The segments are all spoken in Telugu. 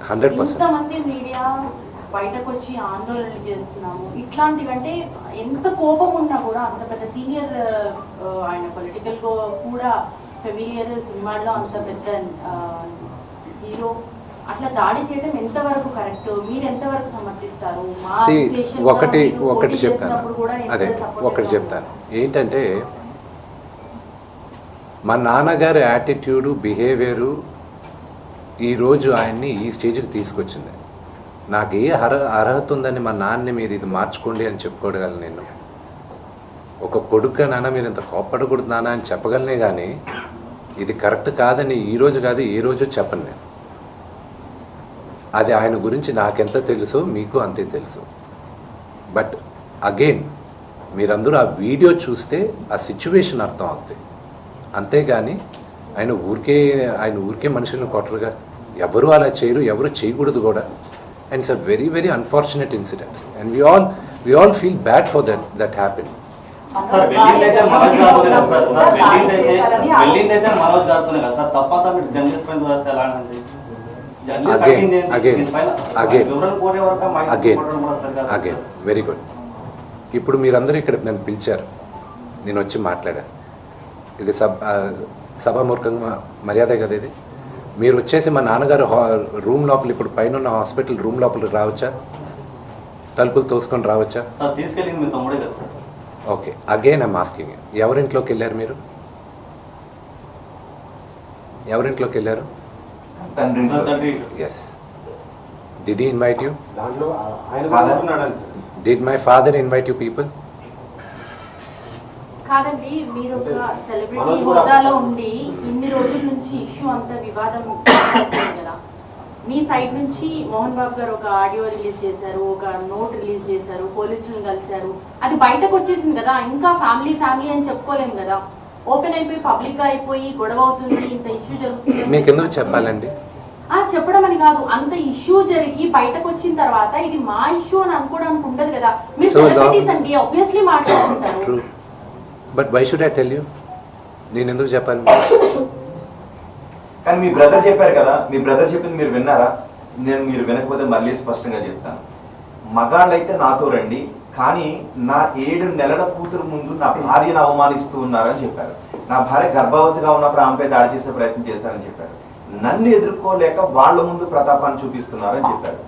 100%. ఇంతమంది మీడియా బయటకు వచ్చి ఆందోళనలు చేస్తున్నాము ఇట్లాంటివంటే ఎంత కోపం ఉన్నా కూడా అంత పెద్ద సీనియర్ ఆయన పొలిటికల్ కూడా ఫెమిలియర్ సినిమాల్లో అంత పెద్ద హీరో అట్లా దాడి చేయడం ఎంతవరకు కరెక్ట్, మీరు ఎంతవరకు సమర్థిస్తారు? ఒకటి చెప్తాను, అదే ఒకటి చెప్తాను ఏంటంటే మా నాన్నగారి యాటిట్యూడు బిహేవియరు ఈరోజు ఆయన్ని ఈ స్టేజ్కి తీసుకొచ్చింది. నాకు ఏ అర్హత ఉందని మా నాన్నని మీరు ఇది మార్చుకోండి అని చెప్పుకోగలను. నేను ఒక కొడుకుగా నాన్న మీరు ఇంత కోప్పడకూడదు నాన్న అని చెప్పగలనే కానీ ఇది కరెక్ట్ కాదని ఈరోజు కాదు ఏ రోజు చెప్పను నేను. అది ఆయన గురించి నాకెంత తెలుసో మీకు అంతే తెలుసు. బట్ అగైన్ మీరందరూ ఆ వీడియో చూస్తే ఆ సిచ్యువేషన్ అర్థం అవుతుంది. అంతేగాని ఆయన ఊరికే మనుషులను కొట్టరుగా, ఎవరు అలా చేయరు, ఎవరు చేయకూడదు కూడా. And it's a very very unfortunate incident and we all feel bad for that happened. Again very good. ఇప్పుడు మీరందరూ ఇక్కడ నన్ను పిలిచారు, నేను వచ్చి మాట్లాడాను. ఇది సభామూర్ఖంగా మర్యాద కదా ఇది. మీరు వచ్చేసి మా నాన్నగారు రూమ్ లోపల, ఇప్పుడు పైన ఉన్న హాస్పిటల్ రూమ్ లోపలికి రావచ్చా? తలుపులు తోసుకొని రావచ్చా? ఓకే, అగైన్ ఐమ్ ఆస్కింగ్, ఎవరింట్లోకి వెళ్ళారు మీరు? ఎవరింట్లోకి వెళ్ళారు? Yes. Did he invite you? Did my father invite you people? కాదండి, మీరు ఒక సెలబ్రిటీ హోదాలో ఉండి ఇన్ని రోజుల నుంచి ఇష్యూ అంతా వివాదం కదా, మీ సైడ్ నుంచి మోహన్ బాబు గారు ఒక ఆడియో రిలీజ్ చేశారు, ఒక నోట్ రిలీజ్ చేశారు, పోలీసులను కలిశారు, అది బయటకు వచ్చేసింది కదా. ఇంకా ఫ్యామిలీ అని చెప్పుకోలేము కదా, ఓపెన్ అయిపోయి పబ్లిక్ గా అయిపోయి గొడవ అవుతుంది, ఇంత ఇష్యూ జరుగుతుంది. మీకు ఎందుకు చెప్పాలండి? చెప్పడం అని కాదు, అంత ఇష్యూ జరిగి బయటకు వచ్చిన తర్వాత ఇది మా ఇష్యూ అని అనుకోవడానికి ఉండదు కదా. మీరు సెలబ్రిటీస్ అండి, ఆబ్వియస్లీ మాట్లాడుకుంటారు. But why should I tell you? నేను ఎందుకు చెప్పాలి? కానీ మీ బ్రదర్ చెప్పారు కదా, మీ బ్రదర్ చెప్పింది మీరు విన్నారా? మీరు వినకపోతే మళ్ళీ స్పష్టంగా చెప్తాను. మగాళ్ళైతే నాతో రండి, కానీ నా 7 నెలల కూతురు ముందు నా భార్యను అవమానిస్తూ ఉన్నారని చెప్పారు. నా భార్య గర్భవతిగా ఉన్నప్పుడు ఆమెపై దాడి చేసే ప్రయత్నం చేశారని చెప్పారు. నన్ను ఎదుర్కోలేక వాళ్ళ ముందు ప్రతాపాన్ని చూపిస్తున్నారని చెప్పారు.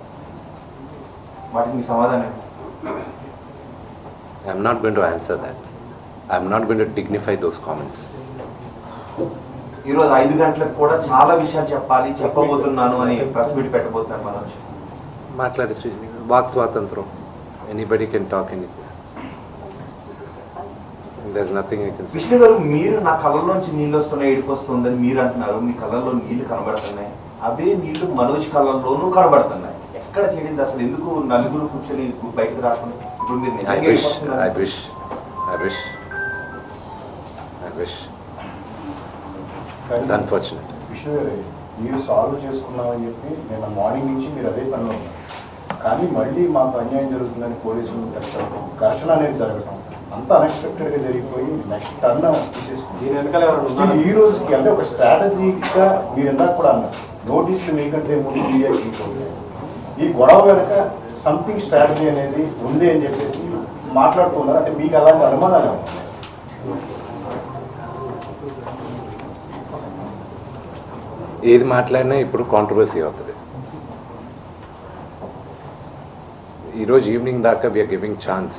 వాటికి మీ సమాధానం? I'm not going to answer that. I'm not going to dignify those comments. ఈరోజు 5 గంటలకు కూడా చాలా విషయాలు చెప్పబోతున్నాను అని ప్రెస్ మీట్ పెట్టబోతున్నారు మనోజ్. మాట్లాడచ్చు, వాక్ స్వాతంత్రం. Anybody can talk anything. There's nothing I can say. Vishnu గారు, మీరు నా కళ్ళలోంచి నీళ్ళు వస్తున్నాయి, ఏడుపు వస్తుందని మీరు అంటున్నారు. మీ కళ్ళల్లో నీళ్లు కనబడుతున్నాయి, అవే నీళ్లు మనోజ్ కళ్ళల్లోనూ కనబడుతున్నాయి. ఎక్కడ చేయండి అసలు? ఎందుకు నలుగురు కూర్చొని బయటకు రాకుండా? ఇప్పుడు మీరు I wish. It's unfortunate. Vishnu గారు, మీరు సాల్వ్ చేసుకున్నామని చెప్పి నిన్న మార్నింగ్ నుంచి మీరు అదే పనిలో ఉన్నారు. కానీ మళ్ళీ మాకు అన్యాయం జరుగుతుందని పోలీసులు ఘర్షణ అనేది జరగటం అంత అన్ఎక్స్పెక్టెడ్ గా జరిగిపోయి నెక్స్ట్ టర్న్ తీసేసుకుంది. ఈ రోజుకి అంటే ఒక స్ట్రాటజీగా మీరు ఇందాక కూడా అన్నారు, నోటీసులు మీకంటే ముందు ఈ గొడవ వెనక సంథింగ్ స్ట్రాటజీ అనేది ఉంది అని చెప్పేసి మాట్లాడుతున్నారు. అంటే మీకు అలాంటి అనుమానాలు ఏది మాట్లాడినా ఇప్పుడు కాంట్రవర్సీ అవుతుంది. ఈరోజు ఈవినింగ్ దాకా వీఆర్ గివింగ్ ఛాన్స్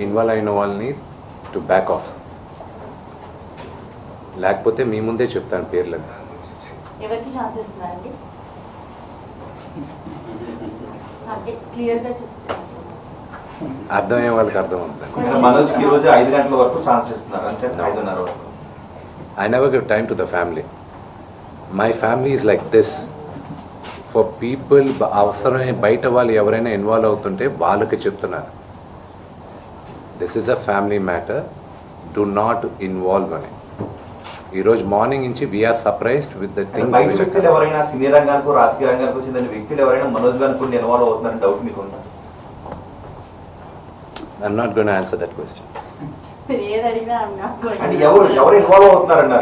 ఇన్వాల్వ్ అయిన వాళ్ళని టు బ్యాక్ ఆఫ్. లేకపోతే మీ ముందే చెప్తాను పేర్లని. అర్థమయ్యే వాళ్ళకి అర్థం అవుతుంది. I never give time to the family. My family is like this. For people, అవసరమైన బయట వాళ్ళు ఎవరైనా ఇన్వాల్వ్ అవుతుంటే వాళ్ళకి చెప్తున్నారు, this is a family matter, do not involve అని. ఈరోజు మార్నింగ్ నుంచి we are surprised with the things. ఎవరైనా సినీ రంగానికి రాజకీయ రంగానికి వచ్చిన వ్యక్తులు ఎవరైనా మనోజ్ గారికి ఇన్వాల్వ్ అవుతున్నారని డౌట్ మీకు ఉందా? I'm not going to answer that question. ఎవరు ఇన్వాల్వ్ అవుతున్నారన్నారు?